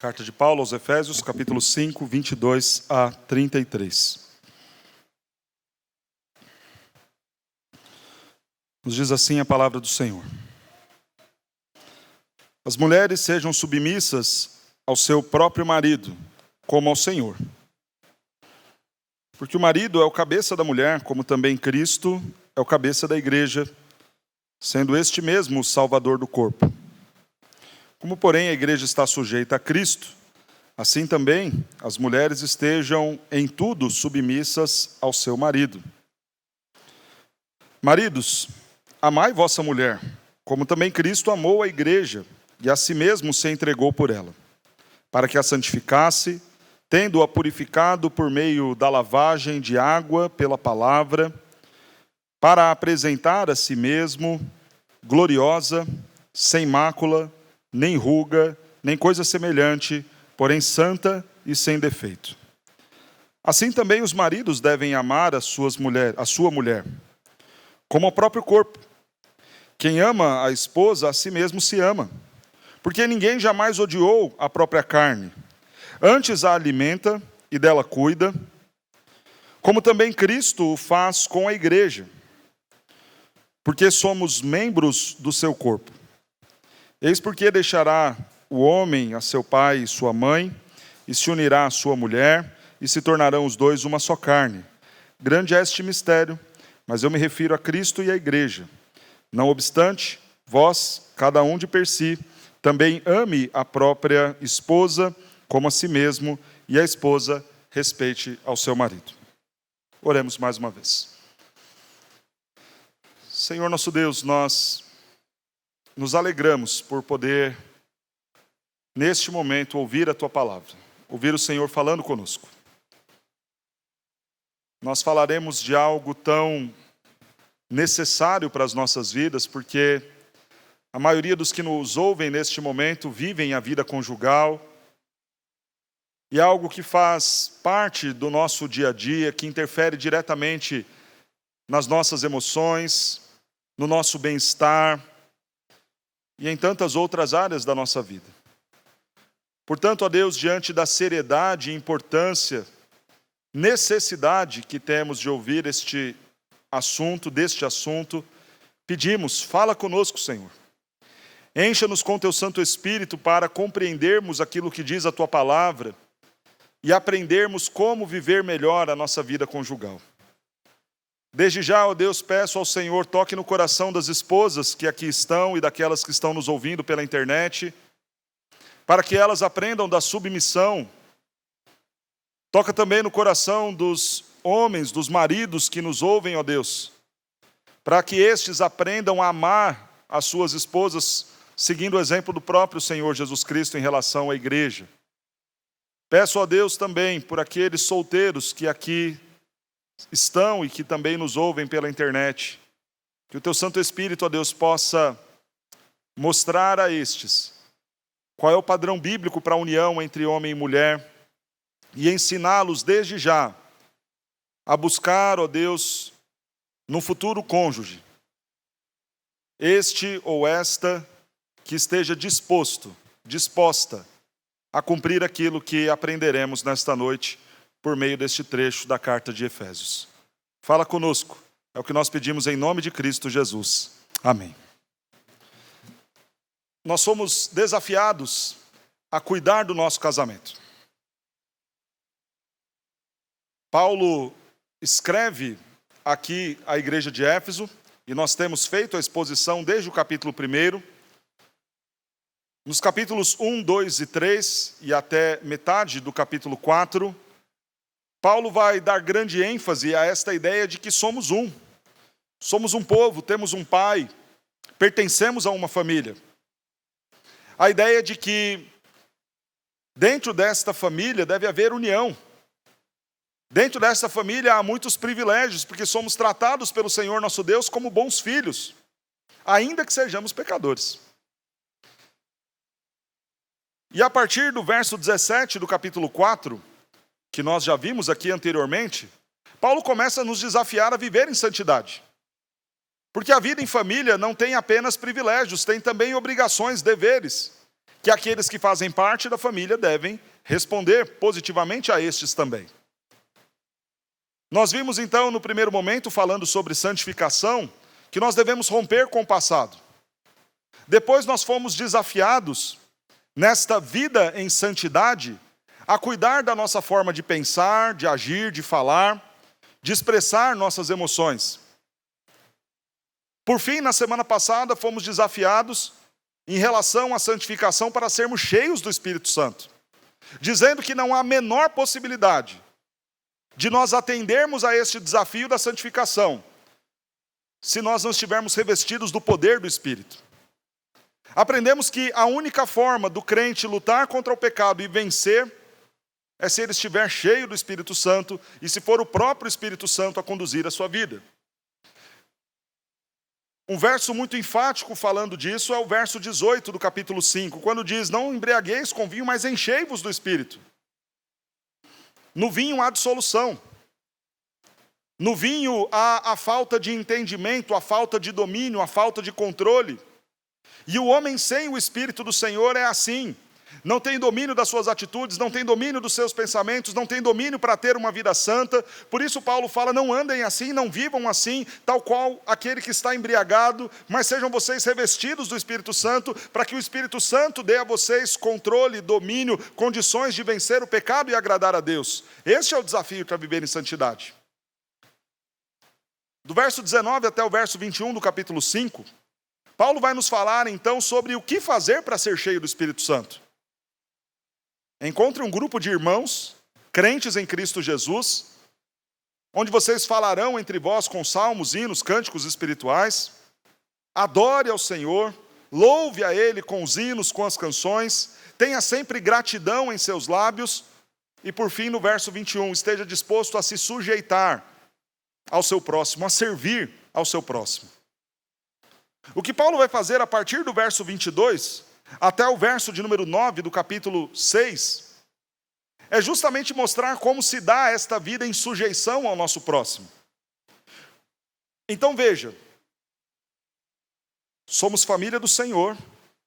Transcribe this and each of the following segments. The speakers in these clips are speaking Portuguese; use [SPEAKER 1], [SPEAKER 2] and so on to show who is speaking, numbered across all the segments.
[SPEAKER 1] Carta de Paulo aos Efésios, capítulo 5, 22 a 33. Nos diz assim a palavra do Senhor. As mulheres sejam submissas ao seu próprio marido, como ao Senhor. Porque o marido é o cabeça da mulher, como também Cristo é o cabeça da igreja, sendo este mesmo o Salvador do corpo. Como, porém, a igreja está sujeita a Cristo, assim também as mulheres estejam em tudo submissas ao seu marido. Maridos, amai vossa mulher, como também Cristo amou a igreja e a si mesmo se entregou por ela, para que a santificasse, tendo-a purificado por meio da lavagem de água pela palavra, para a apresentar a si mesmo gloriosa, sem mácula, nem ruga, nem coisa semelhante, porém santa e sem defeito. Assim também os maridos devem amar a sua mulher, como ao próprio corpo. Quem ama a esposa, a si mesmo se ama, porque ninguém jamais odiou a própria carne, antes a alimenta e dela cuida, como também Cristo o faz com a igreja, porque somos membros do seu corpo. Eis porque deixará o homem a seu pai e sua mãe, e se unirá à sua mulher, e se tornarão os dois uma só carne. Grande é este mistério, mas eu me refiro a Cristo e à igreja. Não obstante, vós, cada um de per si, também ame a própria esposa como a si mesmo, e a esposa respeite ao seu marido. Oremos mais uma vez. Senhor nosso Deus, nós nos alegramos por poder, neste momento, ouvir a Tua palavra, ouvir o Senhor falando conosco. Nós falaremos de algo tão necessário para as nossas vidas, porque a maioria dos que nos ouvem neste momento vivem a vida conjugal, e é algo que faz parte do nosso dia a dia, que interfere diretamente nas nossas emoções, no nosso bem-estar, e em tantas outras áreas da nossa vida. Portanto, ó Deus, diante da seriedade, importância, necessidade que temos de ouvir deste assunto, pedimos, fala conosco, Senhor. Encha-nos com Teu Santo Espírito para compreendermos aquilo que diz a Tua palavra e aprendermos como viver melhor a nossa vida conjugal. Desde já, ó Deus, peço ao Senhor, toque no coração das esposas que aqui estão e daquelas que estão nos ouvindo pela internet, para que elas aprendam da submissão. Toca também no coração dos homens, dos maridos que nos ouvem, ó Deus, para que estes aprendam a amar as suas esposas, seguindo o exemplo do próprio Senhor Jesus Cristo em relação à igreja. Peço a Deus também por aqueles solteiros que aqui estão e que também nos ouvem pela internet, que o Teu Santo Espírito, ó Deus, possa mostrar a estes qual é o padrão bíblico para a união entre homem e mulher e ensiná-los desde já a buscar, ó Deus, no futuro cônjuge, este ou esta que esteja disposta a cumprir aquilo que aprenderemos nesta noite por meio deste trecho da carta de Efésios. Fala conosco, é o que nós pedimos em nome de Cristo Jesus. Amém. Nós somos desafiados a cuidar do nosso casamento. Paulo escreve aqui à igreja de Éfeso, e nós temos feito a exposição desde o capítulo 1, nos capítulos 1, 2 e 3, e até metade do capítulo 4, Paulo vai dar grande ênfase a esta ideia de que somos um. Somos um povo, temos um pai, pertencemos a uma família. A ideia de que dentro desta família deve haver união. Dentro desta família há muitos privilégios, porque somos tratados pelo Senhor nosso Deus como bons filhos, ainda que sejamos pecadores. E a partir do verso 17 do capítulo 4, que nós já vimos aqui anteriormente, Paulo começa a nos desafiar a viver em santidade. Porque a vida em família não tem apenas privilégios, tem também obrigações, deveres, que aqueles que fazem parte da família devem responder positivamente a estes também. Nós vimos então no primeiro momento, falando sobre santificação, que nós devemos romper com o passado. Depois nós fomos desafiados, nesta vida em santidade, a cuidar da nossa forma de pensar, de agir, de falar, de expressar nossas emoções. Por fim, na semana passada, fomos desafiados em relação à santificação para sermos cheios do Espírito Santo, dizendo que não há a menor possibilidade de nós atendermos a este desafio da santificação, se nós não estivermos revestidos do poder do Espírito. Aprendemos que a única forma do crente lutar contra o pecado e vencer é se ele estiver cheio do Espírito Santo e se for o próprio Espírito Santo a conduzir a sua vida. Um verso muito enfático falando disso é o verso 18 do capítulo 5, quando diz: não embriagueis com vinho, mas enchei-vos do Espírito. No vinho há dissolução. No vinho há a falta de entendimento, a falta de domínio, a falta de controle. E o homem sem o Espírito do Senhor é assim. Não tem domínio das suas atitudes, não tem domínio dos seus pensamentos, não tem domínio para ter uma vida santa. Por isso Paulo fala: não andem assim, não vivam assim, tal qual aquele que está embriagado, mas sejam vocês revestidos do Espírito Santo, para que o Espírito Santo dê a vocês controle, domínio, condições de vencer o pecado e agradar a Deus. Este é o desafio para viver em santidade. Do verso 19 até o verso 21 do capítulo 5, Paulo vai nos falar então sobre o que fazer para ser cheio do Espírito Santo. Encontre um grupo de irmãos, crentes em Cristo Jesus, onde vocês falarão entre vós com salmos, hinos, cânticos espirituais. Adore ao Senhor, louve a Ele com os hinos, com as canções, tenha sempre gratidão em seus lábios. E por fim, no verso 21, esteja disposto a se sujeitar ao seu próximo, a servir ao seu próximo. O que Paulo vai fazer a partir do verso 22 até o verso de número 9 do capítulo 6, é justamente mostrar como se dá esta vida em sujeição ao nosso próximo. Então veja, somos família do Senhor,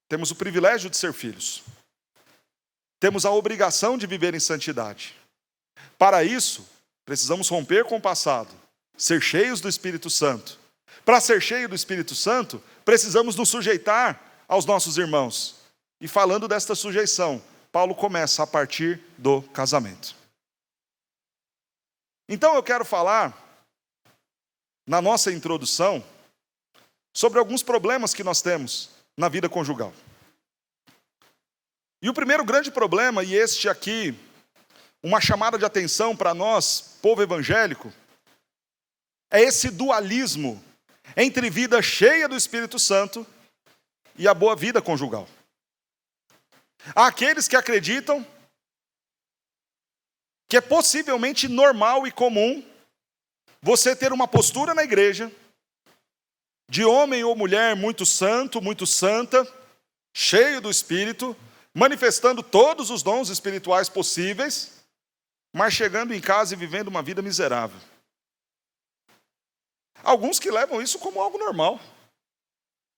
[SPEAKER 1] temos o privilégio de ser filhos, temos a obrigação de viver em santidade. Para isso, precisamos romper com o passado, ser cheios do Espírito Santo. Para ser cheio do Espírito Santo, precisamos nos sujeitar aos nossos irmãos. E falando desta sujeição, Paulo começa a partir do casamento. Então eu quero falar, na nossa introdução, sobre alguns problemas que nós temos na vida conjugal. E o primeiro grande problema, e este aqui, uma chamada de atenção para nós, povo evangélico, é esse dualismo entre vida cheia do Espírito Santo e a boa vida conjugal. Há aqueles que acreditam que é possivelmente normal e comum você ter uma postura na igreja de homem ou mulher muito santo, muito santa, cheio do Espírito, manifestando todos os dons espirituais possíveis, mas chegando em casa e vivendo uma vida miserável. Alguns que levam isso como algo normal.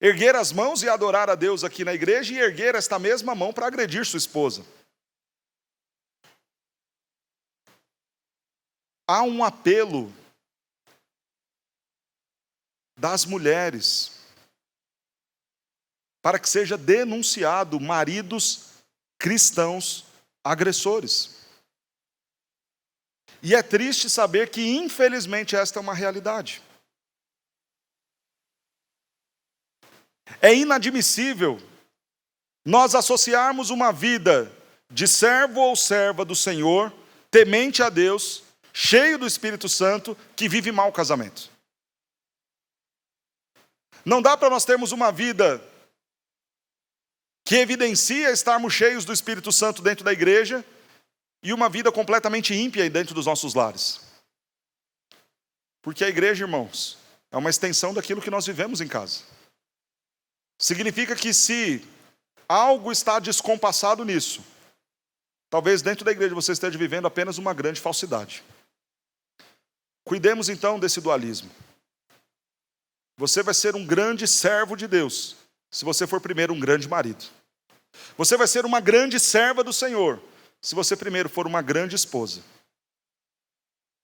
[SPEAKER 1] Erguer as mãos e adorar a Deus aqui na igreja e erguer esta mesma mão para agredir sua esposa. Há um apelo das mulheres para que seja denunciado maridos cristãos agressores. E é triste saber que, infelizmente, esta é uma realidade. É inadmissível nós associarmos uma vida de servo ou serva do Senhor, temente a Deus, cheio do Espírito Santo, que vive mau casamento. Não dá para nós termos uma vida que evidencia estarmos cheios do Espírito Santo dentro da igreja e uma vida completamente ímpia dentro dos nossos lares. Porque a igreja, irmãos, é uma extensão daquilo que nós vivemos em casa. Significa que se algo está descompassado nisso, talvez dentro da igreja você esteja vivendo apenas uma grande falsidade. Cuidemos então desse dualismo. Você vai ser um grande servo de Deus, se você for primeiro um grande marido. Você vai ser uma grande serva do Senhor, se você primeiro for uma grande esposa.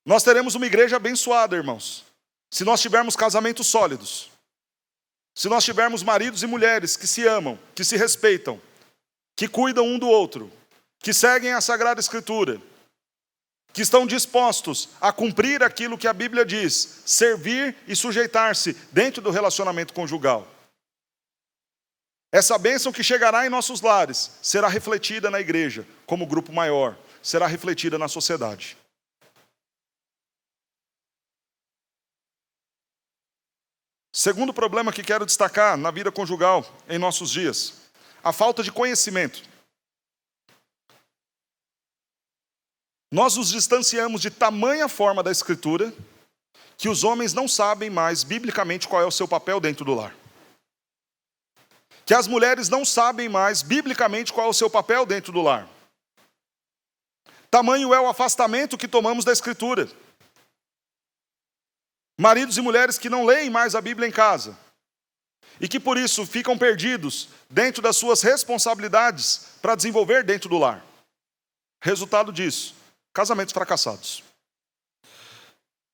[SPEAKER 1] Nós teremos uma igreja abençoada, irmãos, se nós tivermos casamentos sólidos. Se nós tivermos maridos e mulheres que se amam, que se respeitam, que cuidam um do outro, que seguem a Sagrada Escritura, que estão dispostos a cumprir aquilo que a Bíblia diz, servir e sujeitar-se dentro do relacionamento conjugal. Essa bênção que chegará em nossos lares será refletida na igreja, como grupo maior, será refletida na sociedade. Segundo problema que quero destacar na vida conjugal em nossos dias, a falta de conhecimento. Nós nos distanciamos de tamanha forma da Escritura que os homens não sabem mais biblicamente qual é o seu papel dentro do lar. Que as mulheres não sabem mais biblicamente qual é o seu papel dentro do lar. Tamanho é o afastamento que tomamos da Escritura. Maridos e mulheres que não leem mais a Bíblia em casa e que por isso ficam perdidos dentro das suas responsabilidades para desenvolver dentro do lar. Resultado disso, casamentos fracassados.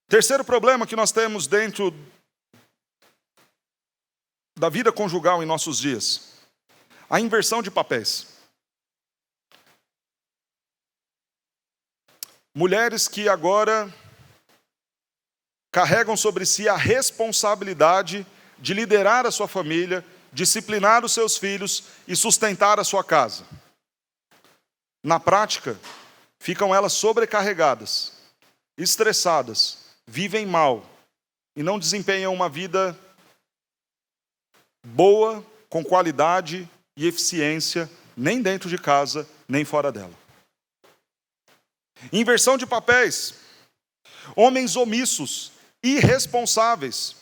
[SPEAKER 1] Terceiro problema que nós temos dentro da vida conjugal em nossos dias, a inversão de papéis. Mulheres que agora carregam sobre si a responsabilidade de liderar a sua família, disciplinar os seus filhos e sustentar a sua casa. Na prática, ficam elas sobrecarregadas, estressadas, vivem mal e não desempenham uma vida boa, com qualidade e eficiência, nem dentro de casa, nem fora dela. Inversão de papéis. Homens omissos, irresponsáveis,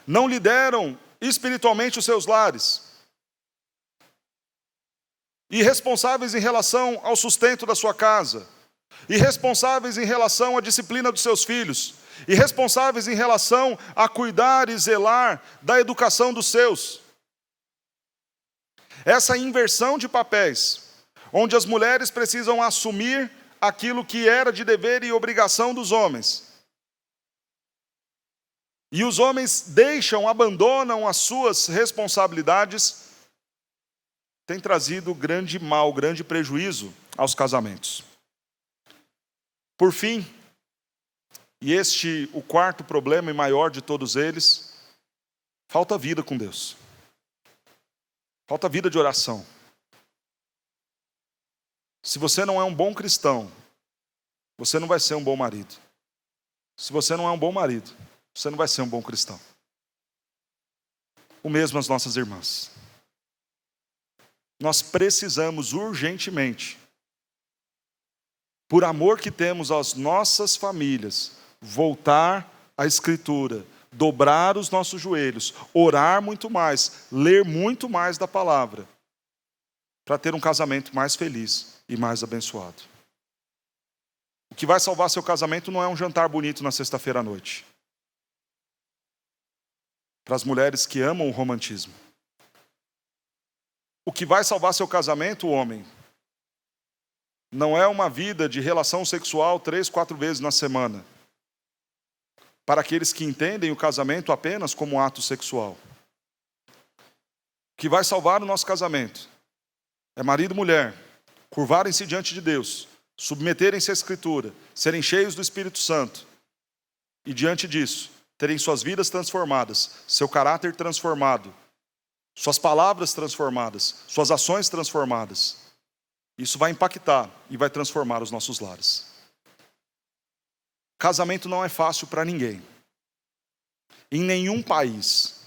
[SPEAKER 1] não lideram espiritualmente os seus lares, irresponsáveis em relação ao sustento da sua casa, irresponsáveis em relação à disciplina dos seus filhos, irresponsáveis em relação a cuidar e zelar da educação dos seus. Essa inversão de papéis, onde as mulheres precisam assumir aquilo que era de dever e obrigação dos homens, e os homens abandonam as suas responsabilidades, tem trazido grande mal, grande prejuízo aos casamentos. Por fim, e o quarto problema e maior de todos eles, falta vida com Deus. Falta vida de oração. Se você não é um bom cristão, você não vai ser um bom marido. Se você não é um bom marido, você não vai ser um bom cristão. O mesmo as nossas irmãs. Nós precisamos urgentemente, por amor que temos às nossas famílias, voltar à Escritura, dobrar os nossos joelhos, orar muito mais, ler muito mais da palavra, para ter um casamento mais feliz e mais abençoado. O que vai salvar seu casamento não é um jantar bonito na sexta-feira à noite. Para as mulheres que amam o romantismo. O que vai salvar seu casamento, homem, não é uma vida de relação sexual 3, 4 vezes na semana. Para aqueles que entendem o casamento apenas como um ato sexual. O que vai salvar o nosso casamento é marido e mulher curvarem-se diante de Deus, submeterem-se à Escritura, serem cheios do Espírito Santo e diante disso, terem suas vidas transformadas, seu caráter transformado, suas palavras transformadas, suas ações transformadas. Isso vai impactar e vai transformar os nossos lares. Casamento não é fácil para ninguém. Em nenhum país,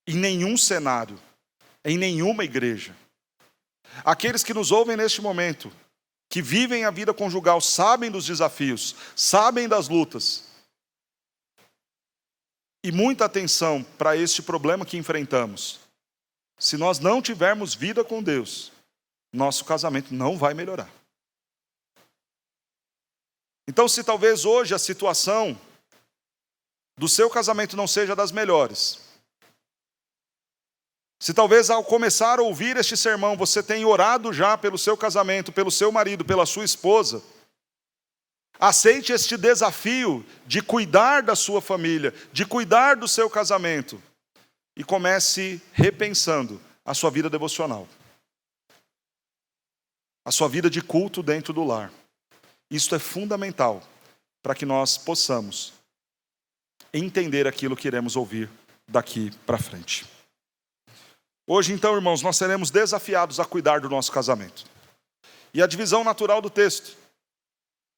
[SPEAKER 1] em nenhum cenário, em nenhuma igreja. Aqueles que nos ouvem neste momento, que vivem a vida conjugal, sabem dos desafios, sabem das lutas. E muita atenção para este problema que enfrentamos. Se nós não tivermos vida com Deus, nosso casamento não vai melhorar. Então, se talvez hoje a situação do seu casamento não seja das melhores, Se talvez ao começar a ouvir este sermão, você tenha orado já pelo seu casamento, pelo seu marido, pela sua esposa, aceite este desafio de cuidar da sua família, de cuidar do seu casamento, e comece repensando a sua vida devocional, a sua vida de culto dentro do lar. Isto é fundamental para que nós possamos entender aquilo que iremos ouvir daqui para frente. Hoje, então, irmãos, nós seremos desafiados a cuidar do nosso casamento. E a divisão natural do texto: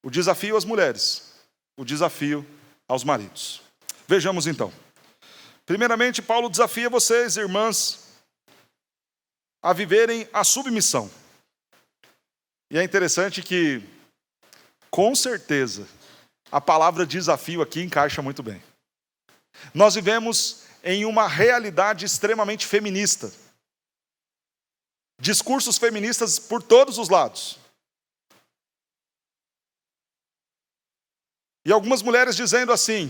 [SPEAKER 1] o desafio às mulheres, o desafio aos maridos. Vejamos então. Primeiramente, Paulo desafia vocês, irmãs, a viverem a submissão. E é interessante que, com certeza, a palavra desafio aqui encaixa muito bem. Nós vivemos em uma realidade extremamente feminista. Discursos feministas por todos os lados. E algumas mulheres dizendo assim: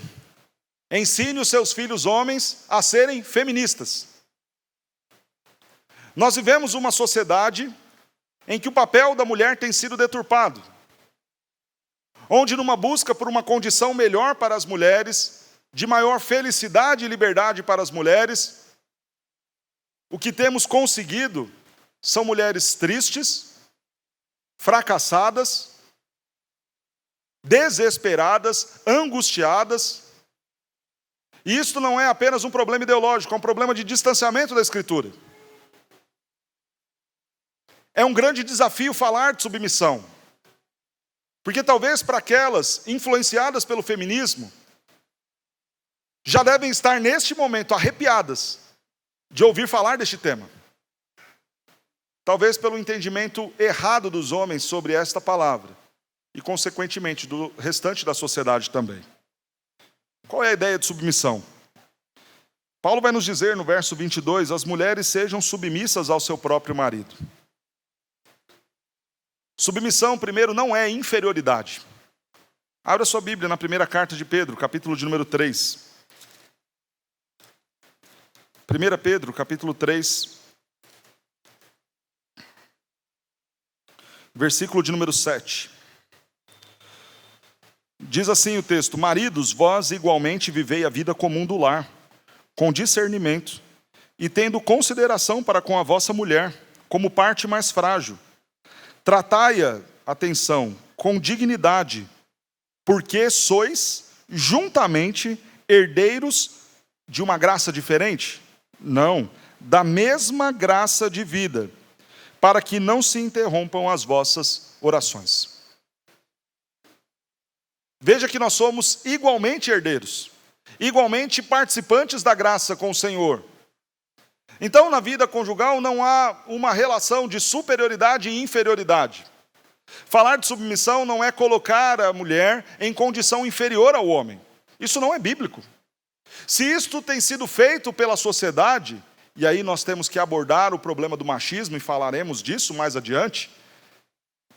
[SPEAKER 1] ensine os seus filhos homens a serem feministas. Nós vivemos uma sociedade em que o papel da mulher tem sido deturpado. Onde, numa busca por uma condição melhor para as mulheres, de maior felicidade e liberdade para as mulheres, o que temos conseguido são mulheres tristes, fracassadas, desesperadas, angustiadas. E isso não é apenas um problema ideológico, é um problema de distanciamento da Escritura. É um grande desafio falar de submissão. Porque talvez para aquelas influenciadas pelo feminismo, já devem estar neste momento arrepiadas de ouvir falar deste tema. Talvez pelo entendimento errado dos homens sobre esta palavra e, consequentemente, do restante da sociedade também. Qual é a ideia de submissão? Paulo vai nos dizer no verso 22, as mulheres sejam submissas ao seu próprio marido. Submissão, primeiro, não é inferioridade. Abra sua Bíblia na primeira carta de Pedro, capítulo de número 3. 1 Pedro, capítulo 3, versículo de número 7. Diz assim o texto: maridos, vós igualmente vivei a vida comum do lar, com discernimento, e tendo consideração para com a vossa mulher, como parte mais frágil. Tratai-a, atenção, com dignidade, porque sois juntamente herdeiros de uma graça diferente? Não, da mesma graça de vida, para que não se interrompam as vossas orações. Veja que nós somos igualmente herdeiros, igualmente participantes da graça com o Senhor. Então, na vida conjugal não há uma relação de superioridade e inferioridade. Falar de submissão não é colocar a mulher em condição inferior ao homem. Isso não é bíblico. Se isto tem sido feito pela sociedade, e aí nós temos que abordar o problema do machismo, e falaremos disso mais adiante,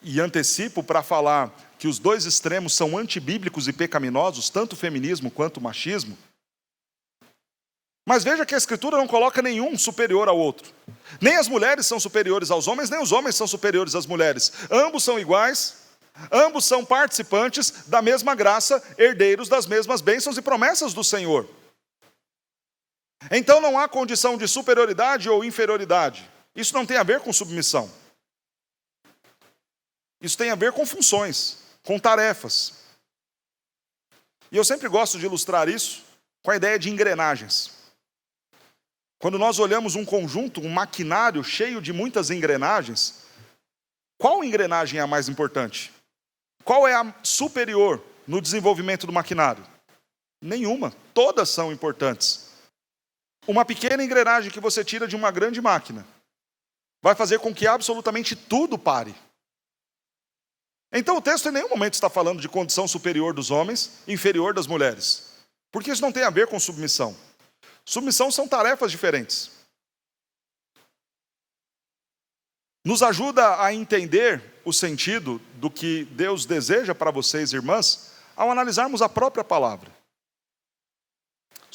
[SPEAKER 1] e antecipo para falar que os dois extremos são antibíblicos e pecaminosos, tanto o feminismo quanto o machismo. Mas veja que a Escritura não coloca nenhum superior ao outro. Nem as mulheres são superiores aos homens, nem os homens são superiores às mulheres. Ambos são iguais, ambos são participantes da mesma graça, herdeiros das mesmas bênçãos e promessas do Senhor. Então não há condição de superioridade ou inferioridade. Isso não tem a ver com submissão. Isso tem a ver com funções, com tarefas. E eu sempre gosto de ilustrar isso com a ideia de engrenagens. Quando nós olhamos um conjunto, um maquinário cheio de muitas engrenagens, qual engrenagem é a mais importante? Qual é a superior no desenvolvimento do maquinário? Nenhuma, todas são importantes. Uma pequena engrenagem que você tira de uma grande máquina vai fazer com que absolutamente tudo pare. Então o texto em nenhum momento está falando de condição superior dos homens, inferior das mulheres. Porque isso não tem a ver com submissão. Submissão são tarefas diferentes. Nos ajuda a entender o sentido do que Deus deseja para vocês, irmãs, ao analisarmos a própria palavra.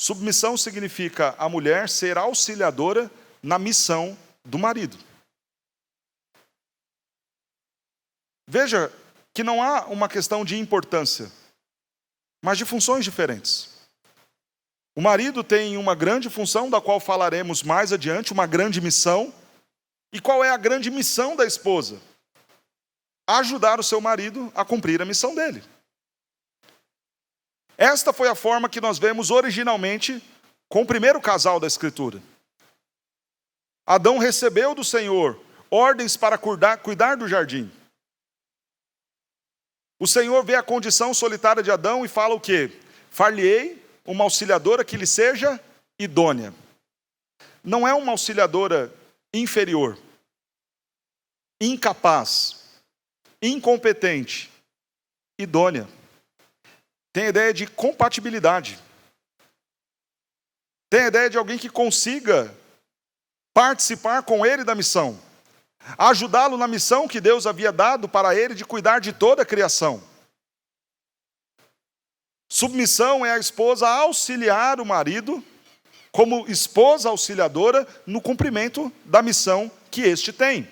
[SPEAKER 1] Submissão significa a mulher ser auxiliadora na missão do marido. Veja que não há uma questão de importância, mas de funções diferentes. O marido tem uma grande função, da qual falaremos mais adiante, uma grande missão. E qual é a grande missão da esposa? Ajudar o seu marido a cumprir a missão dele. Esta foi a forma que nós vemos originalmente com o primeiro casal da Escritura. Adão recebeu do Senhor ordens para cuidar do jardim. O Senhor vê a condição solitária de Adão e fala o quê? Far-lhe-ei uma auxiliadora que lhe seja idônea. Não é uma auxiliadora inferior, incapaz, incompetente, idônea. Tem a ideia de compatibilidade. Tem a ideia de alguém que consiga participar com ele da missão, ajudá-lo na missão que Deus havia dado para ele de cuidar de toda a criação. Submissão é a esposa auxiliar o marido, como esposa auxiliadora, no cumprimento da missão que este tem.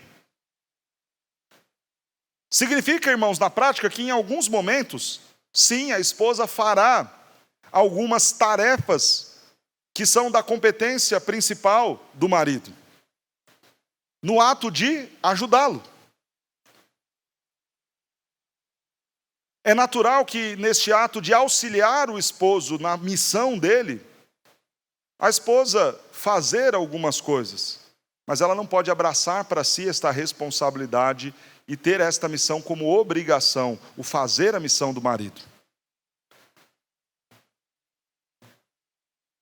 [SPEAKER 1] Significa, irmãos, na prática, que em alguns momentos, sim, a esposa fará algumas tarefas que são da competência principal do marido, no ato de ajudá-lo. É natural que neste ato de auxiliar o esposo na missão dele, a esposa fazer algumas coisas, mas ela não pode abraçar para si esta responsabilidade e ter esta missão como obrigação, o fazer a missão do marido.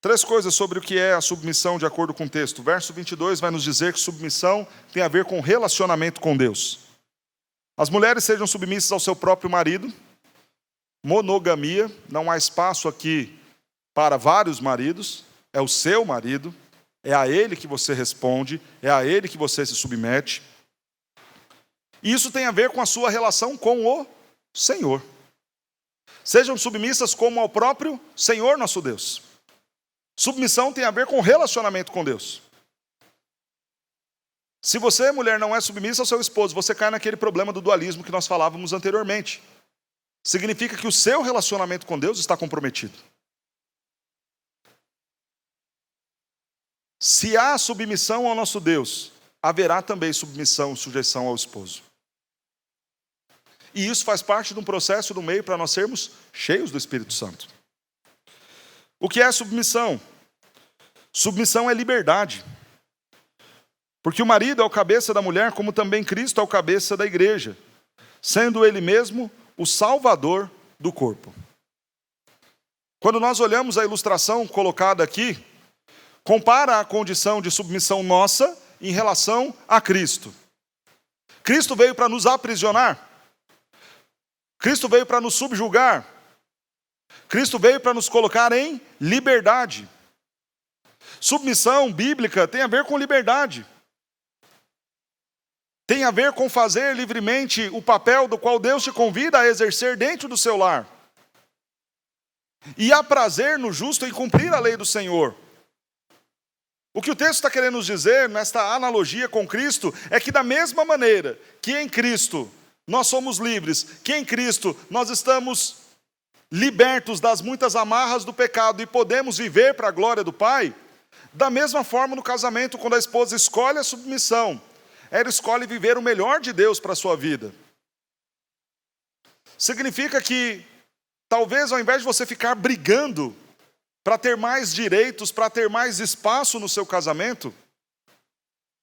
[SPEAKER 1] 3 coisas sobre o que é a submissão de acordo com o texto. Verso 22 vai nos dizer que submissão tem a ver com relacionamento com Deus. As mulheres sejam submissas ao seu próprio marido. Monogamia, não há espaço aqui para vários maridos, é o seu marido, é a ele que você responde, é a ele que você se submete. E isso tem a ver com a sua relação com o Senhor. Sejam submissas como ao próprio Senhor nosso Deus. Submissão tem a ver com relacionamento com Deus. Se você, mulher, não é submissa ao seu esposo, você cai naquele problema do dualismo que nós falávamos anteriormente. Significa que o seu relacionamento com Deus está comprometido. Se há submissão ao nosso Deus, haverá também submissão e sujeição ao esposo. E isso faz parte de um processo do meio para nós sermos cheios do Espírito Santo. O que é submissão? Submissão é liberdade. Porque o marido é o cabeça da mulher, como também Cristo é o cabeça da igreja, sendo ele mesmo o salvador do corpo. Quando nós olhamos a ilustração colocada aqui, compara a condição de submissão nossa em relação a Cristo. Cristo veio para nos aprisionar. Cristo veio para nos subjugar. Cristo veio para nos colocar em liberdade. Submissão bíblica tem a ver com liberdade. Tem a ver com fazer livremente o papel do qual Deus te convida a exercer dentro do seu lar. E há prazer no justo em cumprir a lei do Senhor. O que o texto está querendo nos dizer, nesta analogia com Cristo, é que da mesma maneira que em Cristo nós somos livres, que em Cristo nós estamos libertos das muitas amarras do pecado e podemos viver para a glória do Pai, da mesma forma no casamento, quando a esposa escolhe a submissão, ela escolhe viver o melhor de Deus para a sua vida. Significa que, talvez ao invés de você ficar brigando para ter mais direitos, para ter mais espaço no seu casamento,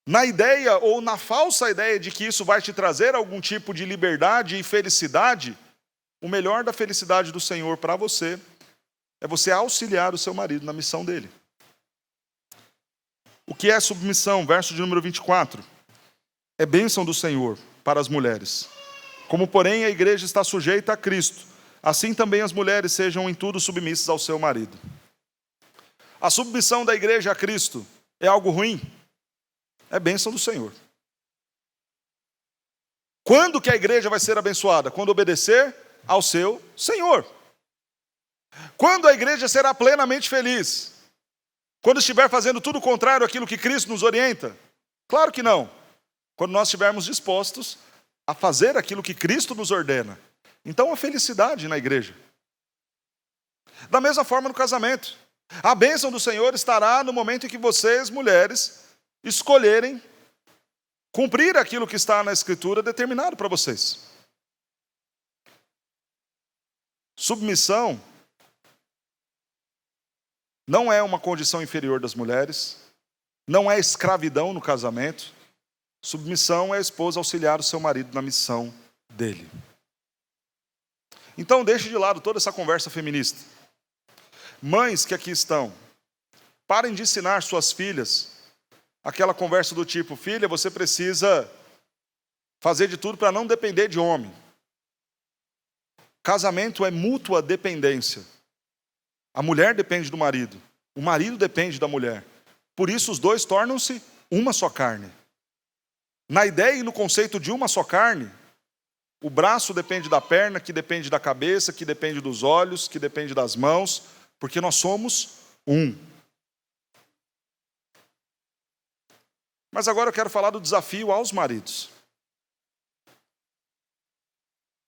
[SPEAKER 1] na ideia ou na falsa ideia de que isso vai te trazer algum tipo de liberdade e felicidade, o melhor da felicidade do Senhor para você é você auxiliar o seu marido na missão dele. O que é submissão? Verso de número 24. É bênção do Senhor para as mulheres. Como, porém, a igreja está sujeita a Cristo, assim também as mulheres sejam em tudo submissas ao seu marido. A submissão da igreja a Cristo é algo ruim? É bênção do Senhor. Quando que a igreja vai ser abençoada? Quando obedecer ao seu Senhor. Quando a igreja será plenamente feliz? Quando estiver fazendo tudo contrário àquilo que Cristo nos orienta? Claro que não. Quando nós estivermos dispostos a fazer aquilo que Cristo nos ordena. Então, a felicidade na igreja. Da mesma forma no casamento. A bênção do Senhor estará no momento em que vocês, mulheres, escolherem cumprir aquilo que está na Escritura determinado para vocês. Submissão não é uma condição inferior das mulheres, não é escravidão no casamento. Submissão é a esposa auxiliar o seu marido na missão dele. Então deixe de lado toda essa conversa feminista. Mães que aqui estão, parem de ensinar suas filhas aquela conversa do tipo: filha, você precisa fazer de tudo para não depender de homem. Casamento é mútua dependência. A mulher depende do marido, o marido depende da mulher. Por isso os dois tornam-se uma só carne. Na ideia e no conceito de uma só carne, o braço depende da perna, que depende da cabeça, que depende dos olhos, que depende das mãos, porque nós somos um. Mas agora eu quero falar do desafio aos maridos.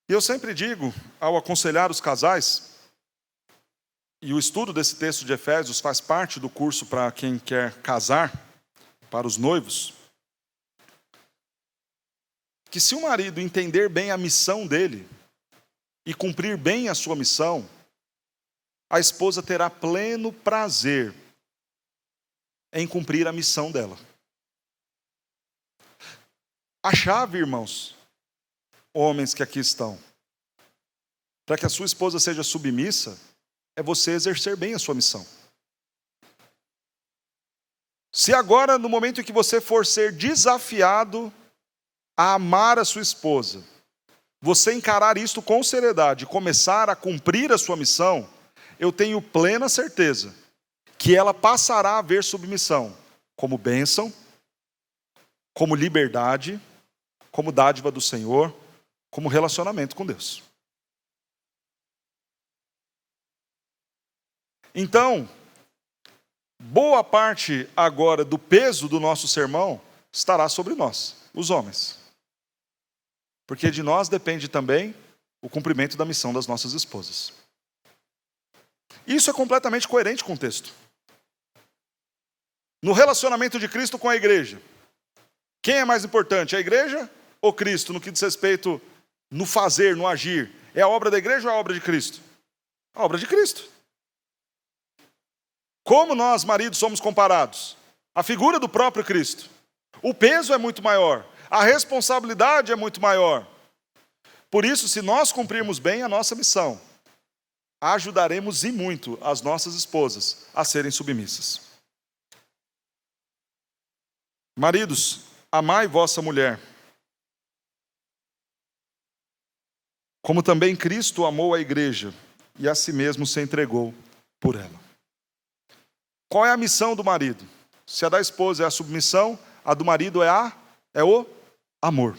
[SPEAKER 1] E eu sempre digo, ao aconselhar os casais, e o estudo desse texto de Efésios faz parte do curso para quem quer casar, para os noivos, que se o marido entender bem a missão dele e cumprir bem a sua missão, a esposa terá pleno prazer em cumprir a missão dela. A chave, irmãos, homens que aqui estão, para que a sua esposa seja submissa, é você exercer bem a sua missão. Se agora, no momento em que você for ser desafiado a amar a sua esposa, você encarar isto com seriedade e começar a cumprir a sua missão, eu tenho plena certeza que ela passará a ver submissão como bênção, como liberdade, como dádiva do Senhor, como relacionamento com Deus. Então, boa parte agora do peso do nosso sermão estará sobre nós, os homens. Porque de nós depende também o cumprimento da missão das nossas esposas. Isso é completamente coerente com o texto. No relacionamento de Cristo com a igreja, quem é mais importante, a igreja ou Cristo, no que diz respeito no fazer, no agir? É a obra da igreja ou a obra de Cristo? A obra de Cristo. Como nós, maridos, somos comparados? A figura do próprio Cristo. O peso é muito maior, a responsabilidade é muito maior. Por isso, se nós cumprirmos bem a nossa missão, ajudaremos e muito as nossas esposas a serem submissas. Maridos, amai vossa mulher, como também Cristo amou a igreja e a si mesmo se entregou por ela. Qual é a missão do marido? Se a da esposa é a submissão, a do marido é o amor.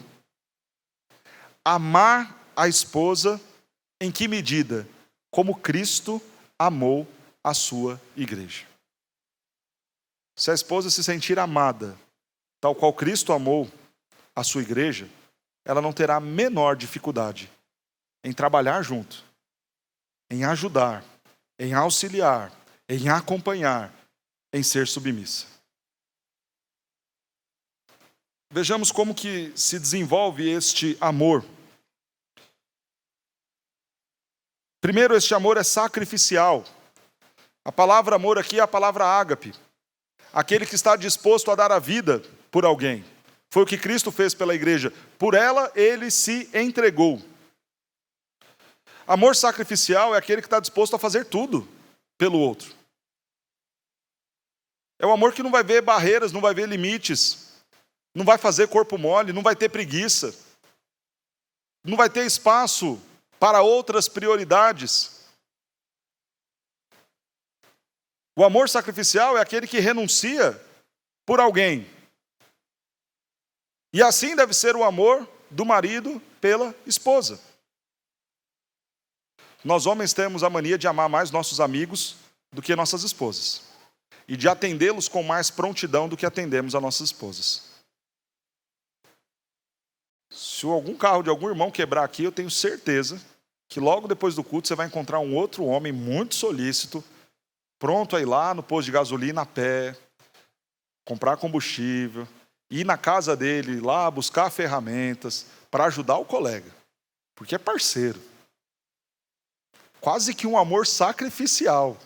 [SPEAKER 1] Amar a esposa em que medida? Como Cristo amou a sua igreja. Se a esposa se sentir amada, tal qual Cristo amou a sua igreja, ela não terá a menor dificuldade em trabalhar junto, em ajudar, em auxiliar, em acompanhar, em ser submissa. Vejamos como que se desenvolve este amor. Primeiro, este amor é sacrificial. A palavra amor aqui é a palavra ágape. Aquele que está disposto a dar a vida por alguém. Foi o que Cristo fez pela igreja. Por ela, ele se entregou. Amor sacrificial é aquele que está disposto a fazer tudo pelo outro. É o amor que não vai ver barreiras, não vai ver limites, não vai fazer corpo mole, não vai ter preguiça, não vai ter espaço para outras prioridades. O amor sacrificial é aquele que renuncia por alguém. E assim deve ser o amor do marido pela esposa. Nós homens temos a mania de amar mais nossos amigos do que nossas esposas. e de atendê-los com mais prontidão do que atendemos as nossas esposas. Se algum carro de algum irmão quebrar aqui, eu tenho certeza que logo depois do culto você vai encontrar um outro homem muito solícito, pronto a ir lá no posto de gasolina a pé, comprar combustível, ir na casa dele lá buscar ferramentas para ajudar o colega, porque é parceiro. Quase que um amor sacrificial.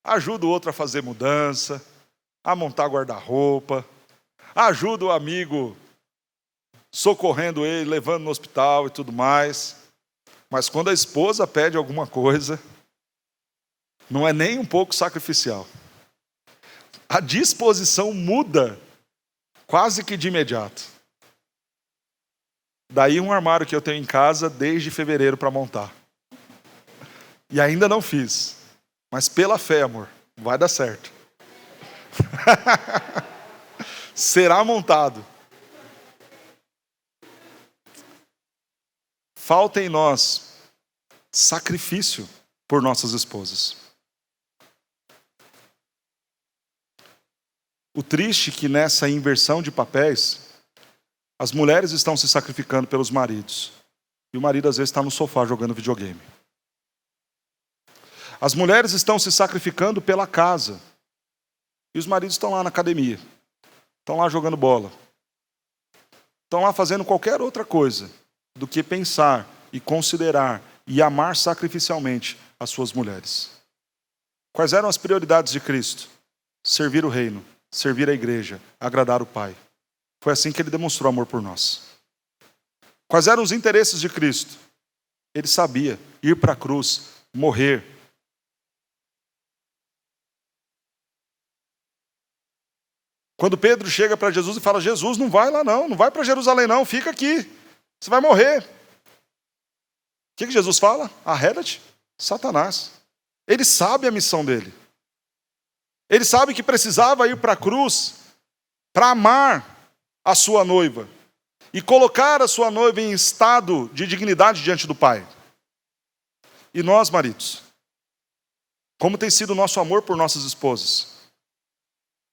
[SPEAKER 1] Ajuda o outro a fazer mudança, a montar guarda-roupa, ajuda o amigo socorrendo ele, levando no hospital e tudo mais. Mas quando a esposa pede alguma coisa, não é nem um pouco sacrificial. A disposição muda quase que de imediato. Daí um armário que eu tenho em casa desde fevereiro para montar. E ainda não fiz. Mas pela fé, amor, vai dar certo. Será montado. Falta em nós sacrifício por nossas esposas. O triste é que nessa inversão de papéis, as mulheres estão se sacrificando pelos maridos. E o marido às vezes está no sofá jogando videogame. As mulheres estão se sacrificando pela casa. E os maridos estão lá na academia. Estão lá jogando bola. Estão lá fazendo qualquer outra coisa do que pensar e considerar e amar sacrificialmente as suas mulheres. Quais eram as prioridades de Cristo? Servir o reino, servir a igreja, agradar o Pai. Foi assim que ele demonstrou amor por nós. Quais eram os interesses de Cristo? Ele sabia ir para a cruz, morrer. Quando Pedro chega para Jesus e fala, Jesus, não vai lá não vai para Jerusalém não, fica aqui, você vai morrer. O que Jesus fala? Arreda-te, Satanás. Ele sabe a missão dele. Ele sabe que precisava ir para a cruz para amar a sua noiva e colocar a sua noiva em estado de dignidade diante do Pai. E nós, maridos, como tem sido o nosso amor por nossas esposas?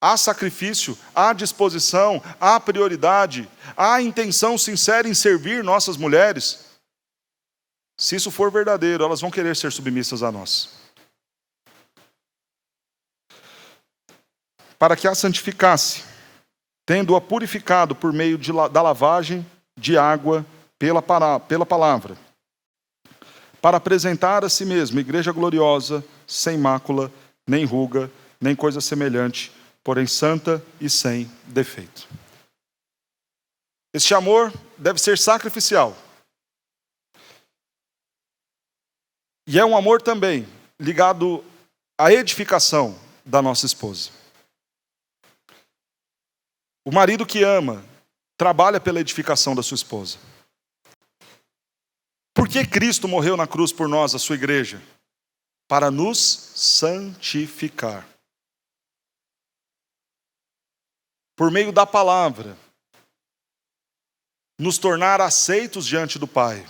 [SPEAKER 1] Há sacrifício, há disposição, há prioridade, há intenção sincera em servir nossas mulheres? Se isso for verdadeiro, elas vão querer ser submissas a nós. Para que a santificasse, tendo-a purificado por meio da lavagem de água pela palavra, para apresentar a si mesmo igreja gloriosa, sem mácula, nem ruga, nem coisa semelhante, porém santa e sem defeito. Este amor deve ser sacrificial. E é um amor também ligado à edificação da nossa esposa. O marido que ama, trabalha pela edificação da sua esposa. Por que Cristo morreu na cruz por nós, a sua igreja? Para nos santificar. Por meio da palavra, nos tornar aceitos diante do Pai.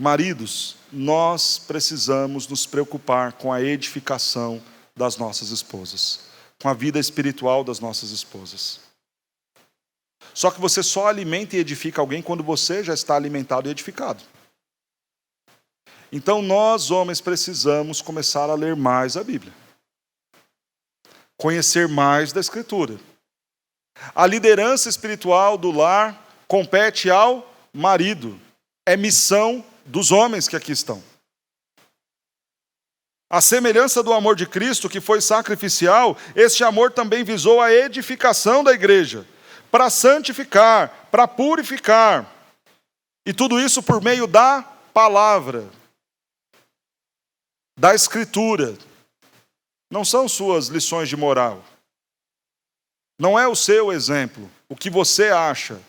[SPEAKER 1] Maridos, nós precisamos nos preocupar com a edificação das nossas esposas, com a vida espiritual das nossas esposas. Só que você só alimenta e edifica alguém quando você já está alimentado e edificado. Então nós, homens, precisamos começar a ler mais a Bíblia. Conhecer mais da Escritura. A liderança espiritual do lar compete ao marido. É missão dos homens que aqui estão. A semelhança do amor de Cristo, que foi sacrificial, este amor também visou a edificação da igreja, para santificar, para purificar. E tudo isso por meio da palavra, da Escritura. Não são suas lições de moral. Não é o seu exemplo, o que você acha.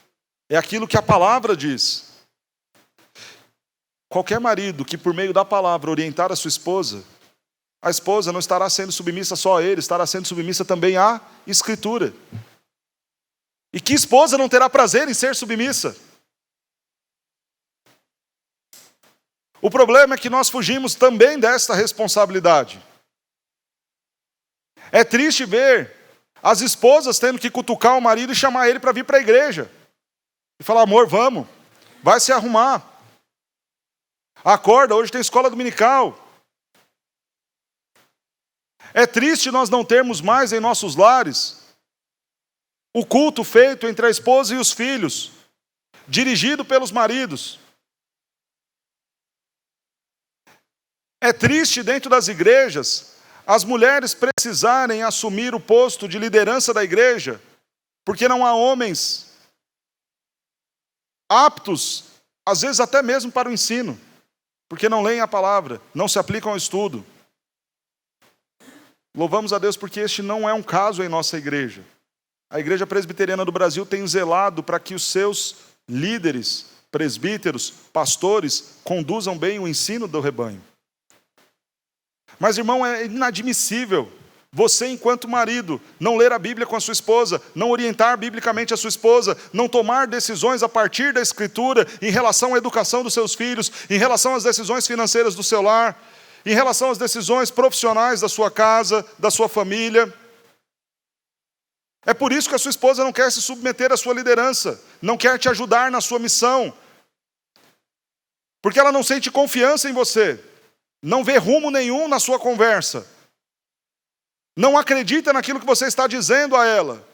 [SPEAKER 1] É aquilo que a palavra diz. Qualquer marido que por meio da palavra orientar a sua esposa, a esposa não estará sendo submissa só a ele, estará sendo submissa também à Escritura. E que esposa não terá prazer em ser submissa? O problema é que nós fugimos também desta responsabilidade. É triste ver as esposas tendo que cutucar o marido e chamar ele para vir para a igreja. E falar, amor, vamos, vai se arrumar. Acorda, hoje tem escola dominical. É triste nós não termos mais em nossos lares o culto feito entre a esposa e os filhos, dirigido pelos maridos. É triste dentro das igrejas as mulheres precisarem assumir o posto de liderança da igreja, porque não há homens aptos, às vezes até mesmo para o ensino, porque não leem a palavra, não se aplicam ao estudo. Louvamos a Deus porque este não é um caso em nossa igreja. A Igreja Presbiteriana do Brasil tem zelado para que os seus líderes, presbíteros, pastores, conduzam bem o ensino do rebanho. Mas, irmão, é inadmissível você, enquanto marido, não ler a Bíblia com a sua esposa, não orientar biblicamente a sua esposa, não tomar decisões a partir da Escritura em relação à educação dos seus filhos, em relação às decisões financeiras do seu lar, em relação às decisões profissionais da sua casa, da sua família. É por isso que a sua esposa não quer se submeter à sua liderança, não quer te ajudar na sua missão, porque ela não sente confiança em você, não vê rumo nenhum na sua conversa, não acredita naquilo que você está dizendo a ela.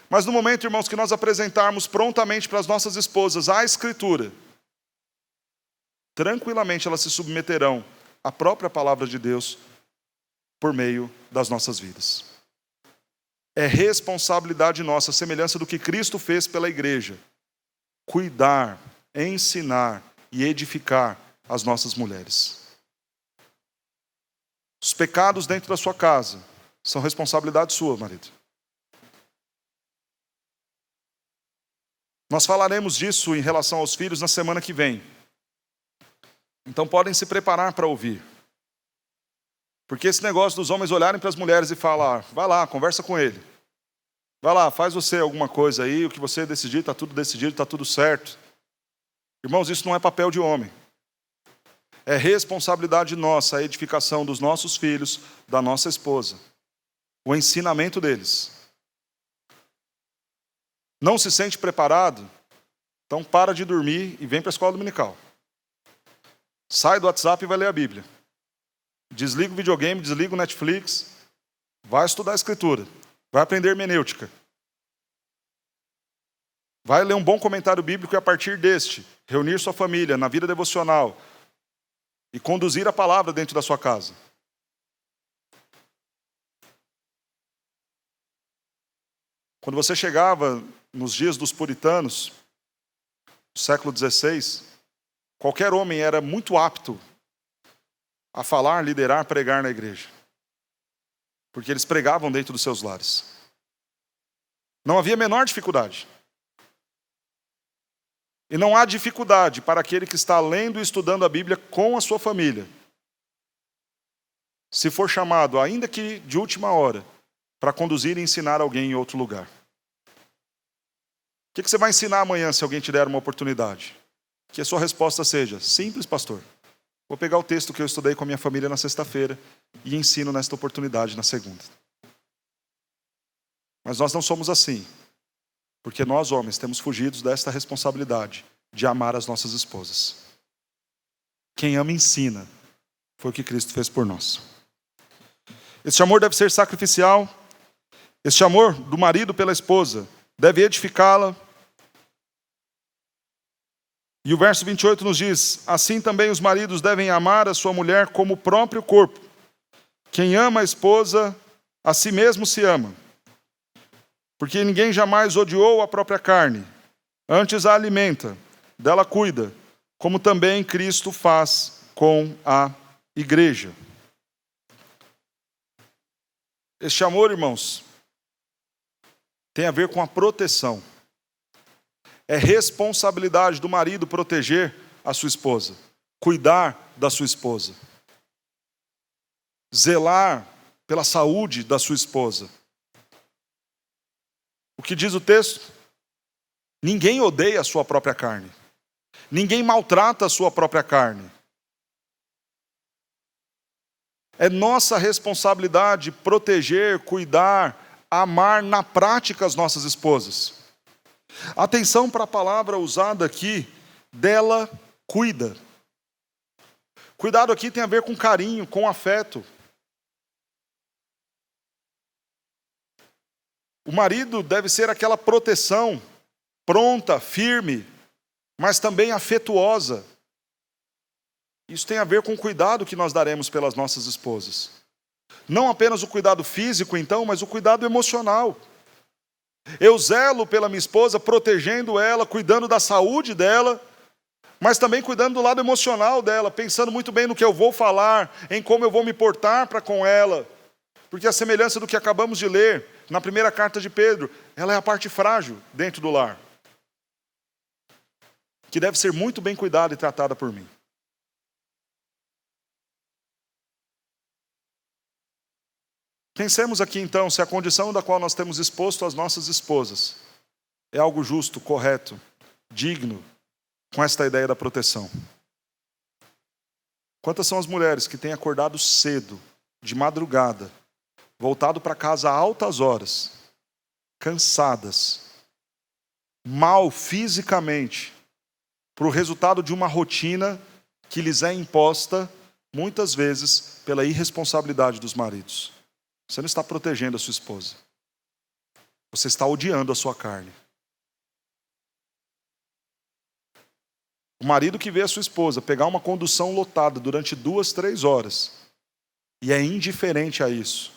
[SPEAKER 1] Mas no momento, irmãos, que nós apresentarmos prontamente para as nossas esposas a Escritura, tranquilamente elas se submeterão à própria palavra de Deus por meio das nossas vidas. É responsabilidade nossa, semelhança do que Cristo fez pela igreja, cuidar, ensinar e edificar as nossas mulheres. Os pecados dentro da sua casa são responsabilidade sua, marido. Nós falaremos disso em relação aos filhos na semana que vem. Então podem se preparar para ouvir. Porque esse negócio dos homens olharem para as mulheres e falar, vai lá, conversa com ele. Vai lá, faz você alguma coisa aí, o que você decidir, está tudo decidido, está tudo certo. Irmãos, isso não é papel de homem. É responsabilidade nossa a edificação dos nossos filhos, da nossa esposa. O ensinamento deles. Não se sente preparado? Então para de dormir e vem para a escola dominical. Sai do WhatsApp e vai ler a Bíblia. Desliga o videogame, desliga o Netflix. Vai estudar a Escritura. Vai aprender hermenêutica. Vai ler um bom comentário bíblico e a partir deste, reunir sua família na vida devocional e conduzir a palavra dentro da sua casa. Quando você chegava nos dias dos puritanos, no século XVI, qualquer homem era muito apto a falar, liderar, pregar na igreja. Porque eles pregavam dentro dos seus lares. Não havia a menor dificuldade. E não há dificuldade para aquele que está lendo e estudando a Bíblia com a sua família. Se for chamado, ainda que de última hora, para conduzir e ensinar alguém em outro lugar. O que você vai ensinar amanhã se alguém te der uma oportunidade? Que a sua resposta seja, simples, pastor. Vou pegar o texto que eu estudei com a minha família na sexta-feira e ensino nesta oportunidade na segunda. Mas nós não somos assim. Porque nós, homens, temos fugido desta responsabilidade de amar as nossas esposas. Quem ama, ensina. Foi o que Cristo fez por nós. Este amor deve ser sacrificial. Este amor do marido pela esposa deve edificá-la. E o verso 28 nos diz, assim também os maridos devem amar a sua mulher como o próprio corpo. Quem ama a esposa, a si mesmo se ama. Porque ninguém jamais odiou a própria carne, antes a alimenta, dela cuida, como também Cristo faz com a igreja. Este amor, irmãos, tem a ver com a proteção. É responsabilidade do marido proteger a sua esposa, cuidar da sua esposa, zelar pela saúde da sua esposa. O que diz o texto? Ninguém odeia a sua própria carne. Ninguém maltrata a sua própria carne. É nossa responsabilidade proteger, cuidar, amar na prática as nossas esposas. Atenção para a palavra usada aqui, dela cuida. Cuidado aqui tem a ver com carinho, com afeto. O marido deve ser aquela proteção pronta, firme, mas também afetuosa. Isso tem a ver com o cuidado que nós daremos pelas nossas esposas. Não apenas o cuidado físico, então, mas o cuidado emocional. Eu zelo pela minha esposa, protegendo ela, cuidando da saúde dela, mas também cuidando do lado emocional dela, pensando muito bem no que eu vou falar, em como eu vou me portar para com ela. Porque a semelhança do que acabamos de ler na primeira carta de Pedro, ela é a parte frágil dentro do lar, que deve ser muito bem cuidada e tratada por mim. Pensemos aqui então se a condição da qual nós temos exposto as nossas esposas é algo justo, correto, digno, com esta ideia da proteção. Quantas são as mulheres que têm acordado cedo, de madrugada, voltado para casa a altas horas, cansadas, mal fisicamente, para o resultado de uma rotina que lhes é imposta, muitas vezes, pela irresponsabilidade dos maridos. Você não está protegendo a sua esposa. Você está odiando a sua carne. O marido que vê a sua esposa pegar uma condução lotada durante 2, 3 horas e é indiferente a isso,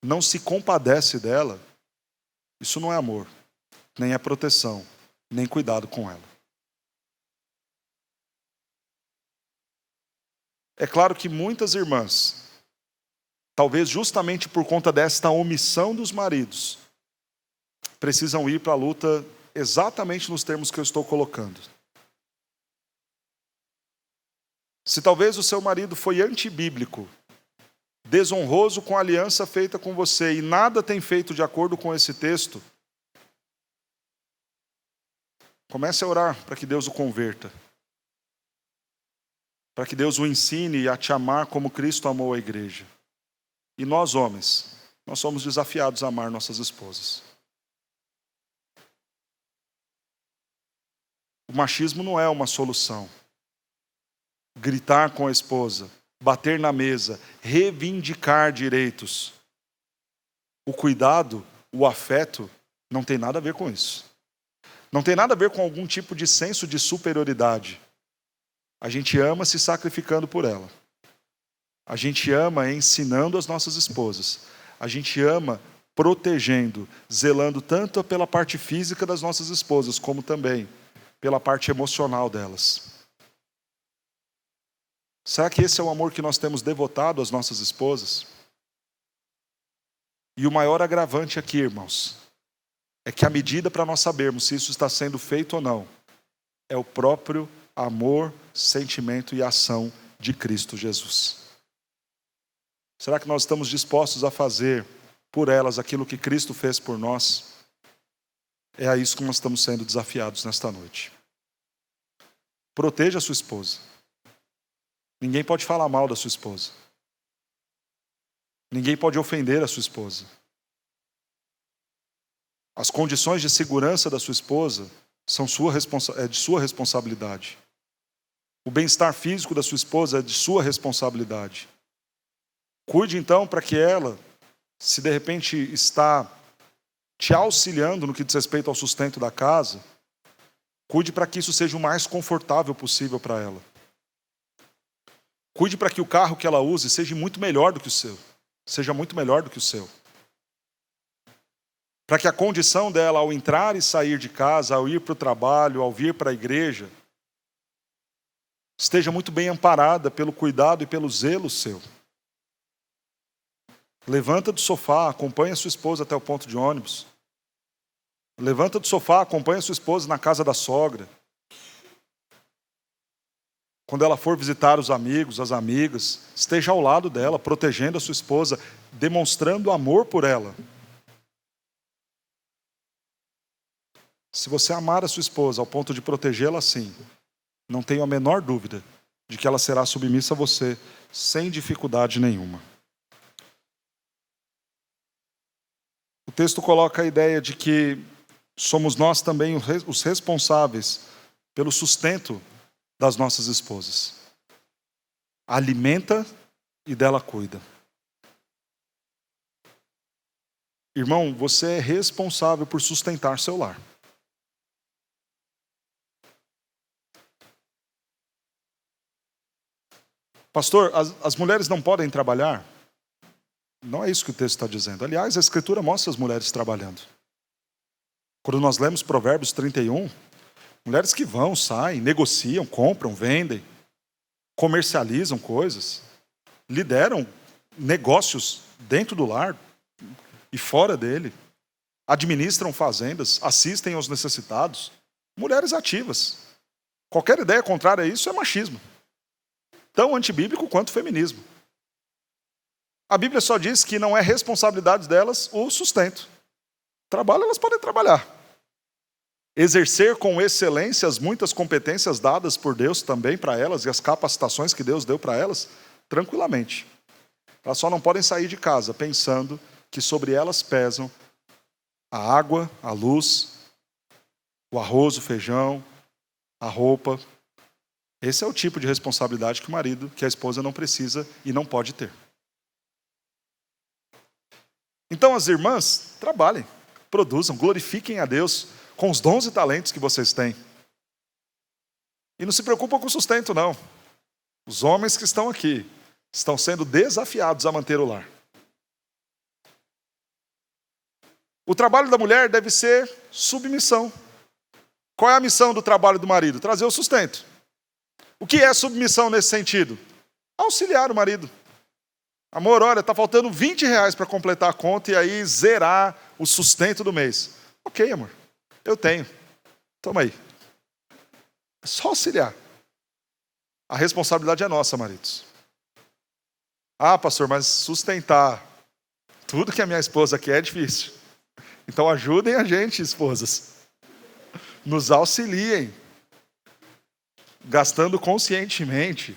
[SPEAKER 1] não se compadece dela, isso não é amor, nem é proteção, nem cuidado com ela. É claro que muitas irmãs, talvez justamente por conta desta omissão dos maridos, precisam ir para a luta exatamente nos termos que eu estou colocando. Se talvez o seu marido foi antibíblico, desonroso com a aliança feita com você e nada tem feito de acordo com esse texto, comece a orar para que Deus o converta. Para que Deus o ensine a te amar como Cristo amou a igreja. E nós, homens, nós somos desafiados a amar nossas esposas. O machismo não é uma solução. Gritar com a esposa, bater na mesa, reivindicar direitos. O cuidado, o afeto, não tem nada a ver com isso. Não tem nada a ver com algum tipo de senso de superioridade. A gente ama se sacrificando por ela. A gente ama ensinando as nossas esposas. A gente ama protegendo, zelando tanto pela parte física das nossas esposas, como também pela parte emocional delas. Será que esse é o amor que nós temos devotado às nossas esposas? E o maior agravante aqui, irmãos, é que a medida para nós sabermos se isso está sendo feito ou não, é o próprio amor, sentimento e ação de Cristo Jesus. Será que nós estamos dispostos a fazer por elas aquilo que Cristo fez por nós? É a isso que nós estamos sendo desafiados nesta noite. Proteja a sua esposa. Ninguém pode falar mal da sua esposa. Ninguém pode ofender a sua esposa. As condições de segurança da sua esposa são de sua responsabilidade. O bem-estar físico da sua esposa é de sua responsabilidade. Cuide então para que ela, se de repente está te auxiliando no que diz respeito ao sustento da casa, cuide para que isso seja o mais confortável possível para ela. Cuide para que o carro que ela use seja muito melhor do que o seu. Seja muito melhor do que o seu. Para que a condição dela ao entrar e sair de casa, ao ir para o trabalho, ao vir para a igreja, esteja muito bem amparada pelo cuidado e pelo zelo seu. Levanta do sofá, acompanha sua esposa até o ponto de ônibus. Levanta do sofá, acompanha sua esposa na casa da sogra. Quando ela for visitar os amigos, as amigas, esteja ao lado dela, protegendo a sua esposa, demonstrando amor por ela. Se você amar a sua esposa ao ponto de protegê-la assim, não tenho a menor dúvida de que ela será submissa a você, sem dificuldade nenhuma. O texto coloca a ideia de que somos nós também os responsáveis pelo sustento das nossas esposas. Alimenta e dela cuida. Irmão, você é responsável por sustentar seu lar. Pastor, as mulheres não podem trabalhar? Não é isso que o texto está dizendo. Aliás, a Escritura mostra as mulheres trabalhando. Quando nós lemos Provérbios 31, mulheres que vão, saem, negociam, compram, vendem, comercializam coisas, lideram negócios dentro do lar e fora dele, administram fazendas, assistem aos necessitados. Mulheres ativas. Qualquer ideia contrária a isso é machismo. Tão antibíblico quanto o feminismo. A Bíblia só diz que não é responsabilidade delas o sustento. Trabalho, elas podem trabalhar. Exercer com excelência as muitas competências dadas por Deus também para elas e as capacitações que Deus deu para elas, tranquilamente. Elas só não podem sair de casa pensando que sobre elas pesam a água, a luz, o arroz, o feijão, a roupa. Esse é o tipo de responsabilidade que o marido, que a esposa não precisa e não pode ter. Então as irmãs, trabalhem, produzam, glorifiquem a Deus com os dons e talentos que vocês têm. E não se preocupam com o sustento, não. Os homens que estão aqui estão sendo desafiados a manter o lar. O trabalho da mulher deve ser submissão. Qual é a missão do trabalho do marido? Trazer o sustento. O que é submissão nesse sentido? Auxiliar o marido. Amor, olha, está faltando R$20 para completar a conta e aí zerar o sustento do mês. Ok, amor, eu tenho. Toma aí. É só auxiliar. A responsabilidade é nossa, maridos. Ah, pastor, mas sustentar tudo que a minha esposa quer é difícil. Então ajudem a gente, esposas. Nos auxiliem. Gastando conscientemente.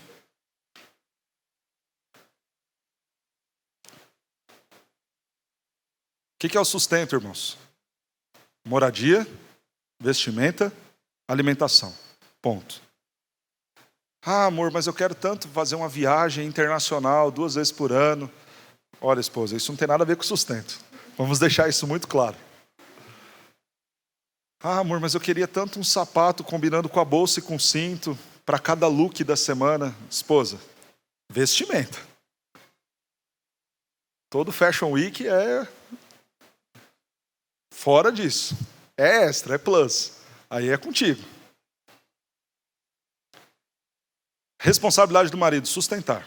[SPEAKER 1] O que é o sustento, irmãos? Moradia, vestimenta, alimentação. Ponto. Ah, amor, mas eu quero tanto fazer uma viagem internacional 2 vezes por ano. Olha, esposa, isso não tem nada a ver com sustento. Vamos deixar isso muito claro. Ah, amor, mas eu queria tanto um sapato combinando com a bolsa e com o cinto para cada look da semana. Esposa, vestimenta. Todo Fashion Week é fora disso. É extra, é plus. Aí é contigo. Responsabilidade do marido, sustentar.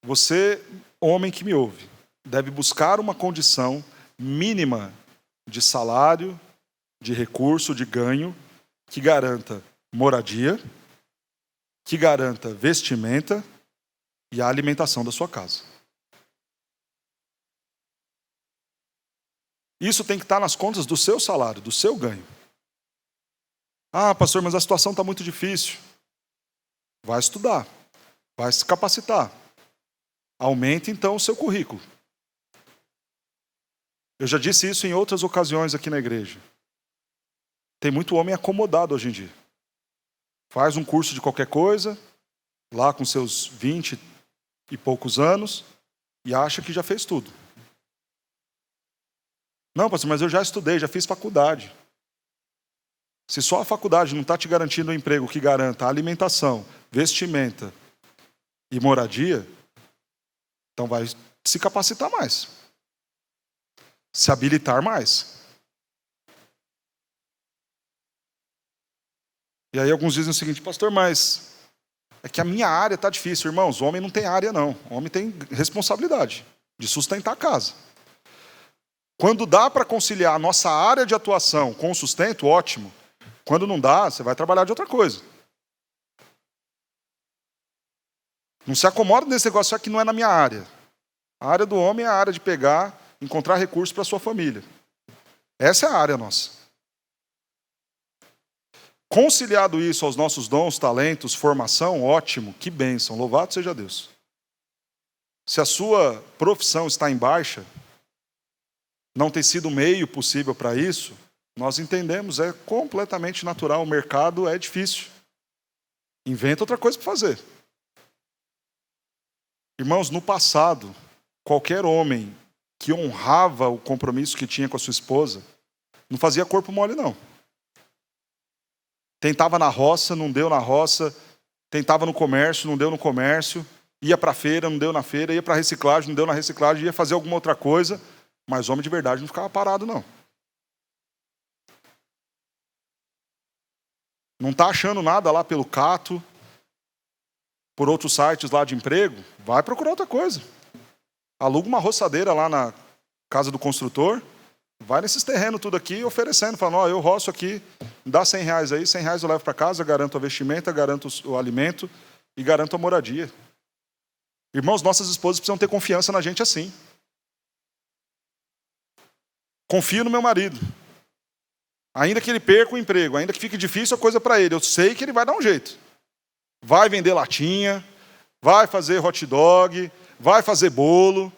[SPEAKER 1] Você, homem que me ouve, deve buscar uma condição mínima de salário, de recurso, de ganho, que garanta moradia, que garanta vestimenta e a alimentação da sua casa. Isso tem que estar nas contas do seu salário, do seu ganho. Ah, pastor, mas a situação está muito difícil. Vai estudar, vai se capacitar. Aumente então o seu currículo. Eu já disse isso em outras ocasiões aqui na igreja. Tem muito homem acomodado hoje em dia. Faz um curso de qualquer coisa, lá com seus 20 e poucos anos, e acha que já fez tudo. Não, pastor, mas eu já estudei, já fiz faculdade. Se só a faculdade não está te garantindo um emprego que garanta alimentação, vestimenta e moradia, então vai se capacitar mais. Se habilitar mais. E aí alguns dizem o seguinte, pastor, mas é que a minha área está difícil. Irmãos, o homem não tem área não. O homem tem responsabilidade de sustentar a casa. Quando dá para conciliar a nossa área de atuação com o sustento, ótimo. Quando não dá, você vai trabalhar de outra coisa. Não se acomoda nesse negócio que não é na minha área. A área do homem é a área de pegar, encontrar recursos para a sua família. Essa é a área nossa. Conciliado isso aos nossos dons, talentos, formação, ótimo, que bênção, louvado seja Deus. Se a sua profissão está em baixa, não tem sido meio possível para isso, nós entendemos, é completamente natural, o mercado é difícil. Inventa outra coisa para fazer. Irmãos, no passado, qualquer homem que honrava o compromisso que tinha com a sua esposa, não fazia corpo mole, não. Tentava na roça, não deu na roça. Tentava no comércio, não deu no comércio. Ia para a feira, não deu na feira. Ia para a reciclagem, não deu na reciclagem. Ia fazer alguma outra coisa. Mas homem de verdade não ficava parado, não. Não está achando nada lá pelo Cato, por outros sites lá de emprego? Vai procurar outra coisa. Aluga uma roçadeira lá na casa do construtor. Vai nesses terrenos tudo aqui oferecendo. Falando, ó, eu roço aqui, me dá R$100 aí. R$100 eu levo para casa, garanto a vestimenta, garanto o alimento e garanto a moradia. Irmãos, nossas esposas precisam ter confiança na gente assim. Confio no meu marido. Ainda que ele perca o emprego, ainda que fique difícil a coisa para ele, eu sei que ele vai dar um jeito. Vai vender latinha, vai fazer hot dog, vai fazer bolo,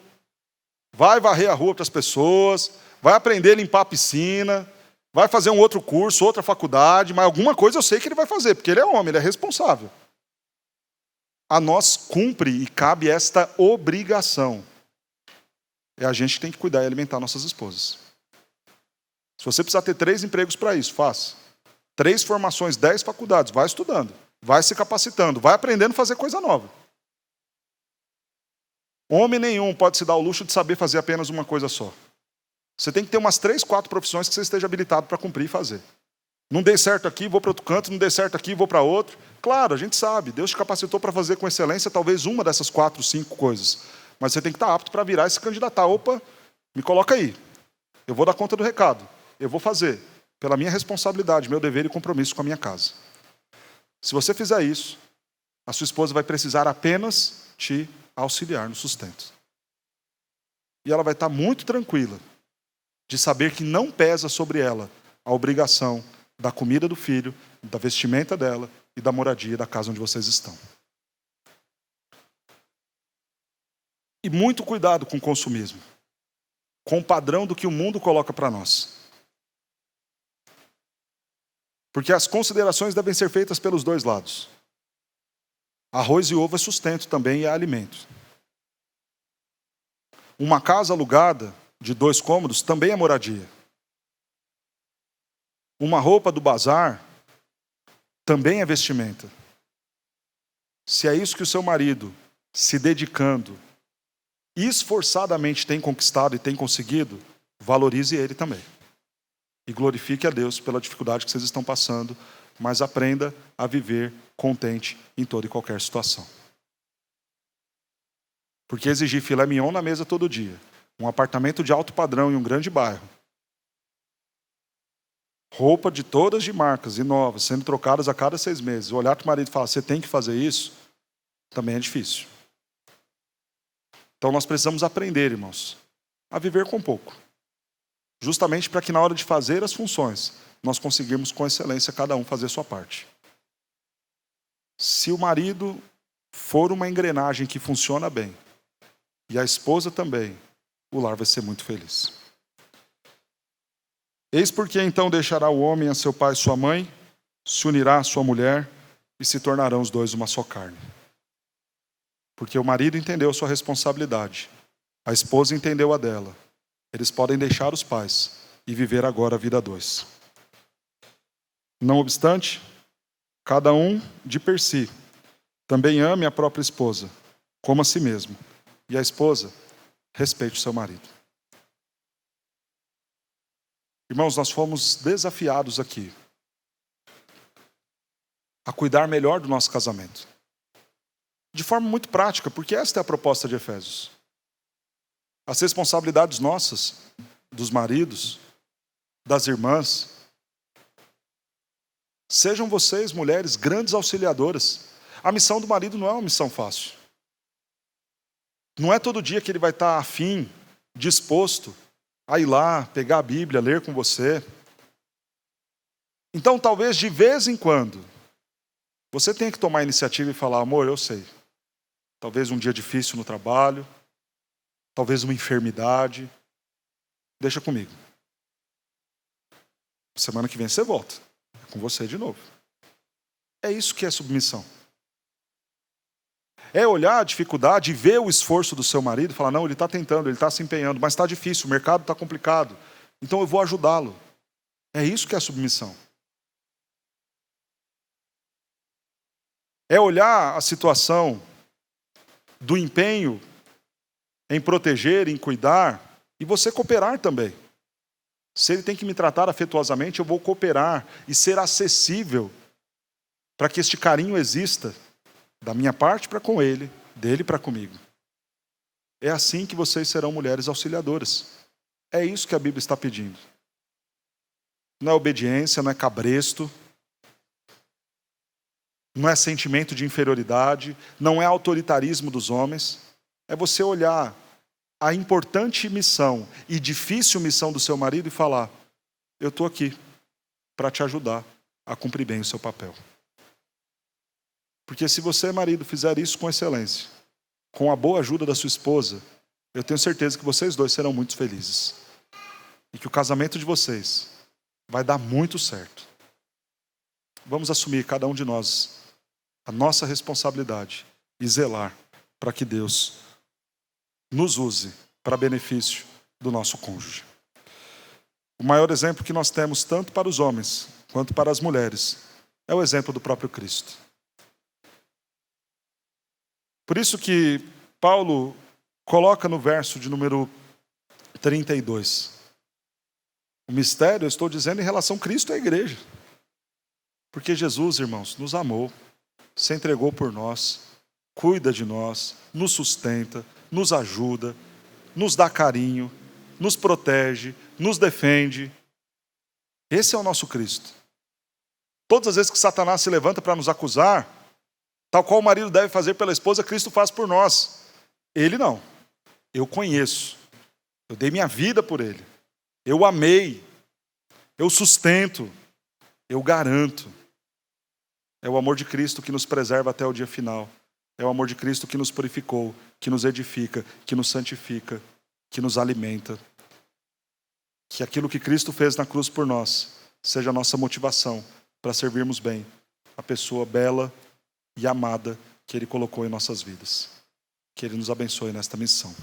[SPEAKER 1] vai varrer a rua para as pessoas, vai aprender a limpar a piscina, vai fazer um outro curso, outra faculdade, mas alguma coisa eu sei que ele vai fazer, porque ele é homem, ele é responsável. A nós cumpre e cabe esta obrigação. É a gente que tem que cuidar e alimentar nossas esposas. Se você precisar ter 3 empregos para isso, faça. 3 formações, 10 faculdades, vai estudando, vai se capacitando, vai aprendendo a fazer coisa nova. Homem nenhum pode se dar o luxo de saber fazer apenas uma coisa só. Você tem que ter umas 3, 4 profissões que você esteja habilitado para cumprir e fazer. Não dei certo aqui, vou para outro canto, não dei certo aqui, vou para outro. Claro, a gente sabe, Deus te capacitou para fazer com excelência talvez uma dessas 4, 5 coisas. Mas você tem que estar apto para virar e se candidatar. Opa, me coloca aí. Eu vou dar conta do recado. Eu vou fazer, pela minha responsabilidade, meu dever e compromisso com a minha casa. Se você fizer isso, a sua esposa vai precisar apenas te auxiliar no sustento. E ela vai estar muito tranquila de saber que não pesa sobre ela a obrigação da comida do filho, da vestimenta dela e da moradia da casa onde vocês estão. E muito cuidado com o consumismo, com o padrão do que o mundo coloca para nós. Porque as considerações devem ser feitas pelos 2 lados. Arroz e ovo é sustento também e é alimento. Uma casa alugada de 2 cômodos também é moradia. Uma roupa do bazar também é vestimenta. Se é isso que o seu marido, se dedicando, esforçadamente tem conquistado e tem conseguido, valorize ele também. E glorifique a Deus pela dificuldade que vocês estão passando, mas aprenda a viver contente em toda e qualquer situação. Porque exigir filé mignon na mesa todo dia, um apartamento de alto padrão em um grande bairro, roupa de todas de marcas e novas, sendo trocadas a cada 6 meses, olhar para o marido e falar, você tem que fazer isso, também é difícil. Então nós precisamos aprender, irmãos, a viver com pouco. Justamente para que na hora de fazer as funções, nós conseguirmos com excelência cada um fazer a sua parte. Se o marido for uma engrenagem que funciona bem, e a esposa também, o lar vai ser muito feliz. Eis porque então deixará o homem a seu pai e sua mãe, se unirá à sua mulher, e se tornarão os 2 uma só carne. Porque o marido entendeu a sua responsabilidade, a esposa entendeu a dela. Eles podem deixar os pais e viver agora a vida a 2. Não obstante, cada um de per si também ame a própria esposa, como a si mesmo. E a esposa, respeite o seu marido. Irmãos, nós fomos desafiados aqui a cuidar melhor do nosso casamento. De forma muito prática, porque esta é a proposta de Efésios. As responsabilidades nossas, dos maridos, das irmãs. Sejam vocês, mulheres, grandes auxiliadoras. A missão do marido não é uma missão fácil. Não é todo dia que ele vai estar afim, disposto a ir lá, pegar a Bíblia, ler com você. Então, talvez de vez em quando, você tenha que tomar a iniciativa e falar: amor, eu sei. Talvez um dia difícil no trabalho, talvez uma enfermidade. Deixa comigo. Semana que vem você volta. É com você de novo. É isso que é submissão. É olhar a dificuldade e ver o esforço do seu marido e falar: não, ele está tentando, ele está se empenhando, mas está difícil, o mercado está complicado. Então eu vou ajudá-lo. É isso que é submissão. É olhar a situação do empenho em proteger, em cuidar, e você cooperar também. Se ele tem que me tratar afetuosamente, eu vou cooperar e ser acessível para que este carinho exista, da minha parte para com ele, dele para comigo. É assim que vocês serão mulheres auxiliadoras. É isso que a Bíblia está pedindo. Não é obediência, não é cabresto, não é sentimento de inferioridade, não é autoritarismo dos homens. É você olhar a importante missão e difícil missão do seu marido e falar: eu estou aqui para te ajudar a cumprir bem o seu papel. Porque se você, marido, fizer isso com excelência, com a boa ajuda da sua esposa, eu tenho certeza que vocês dois serão muito felizes. E que o casamento de vocês vai dar muito certo. Vamos assumir, cada um de nós, a nossa responsabilidade e zelar para que Deus nos use para benefício do nosso cônjuge. O maior exemplo que nós temos, tanto para os homens quanto para as mulheres, é o exemplo do próprio Cristo. Por isso que Paulo coloca no verso de número 32. O mistério, eu estou dizendo, em relação a Cristo e à igreja. Porque Jesus, irmãos, nos amou, se entregou por nós, cuida de nós, nos sustenta, nos ajuda, nos dá carinho, nos protege, nos defende. Esse é o nosso Cristo. Todas as vezes que Satanás se levanta para nos acusar, tal qual o marido deve fazer pela esposa, Cristo faz por nós. Ele não. Eu conheço. Eu dei minha vida por ele. Eu amei. Eu sustento. Eu garanto. É o amor de Cristo que nos preserva até o dia final. É o amor de Cristo que nos purificou, que nos edifica, que nos santifica, que nos alimenta. Que aquilo que Cristo fez na cruz por nós seja a nossa motivação para servirmos bem a pessoa bela e amada que Ele colocou em nossas vidas. Que Ele nos abençoe nesta missão.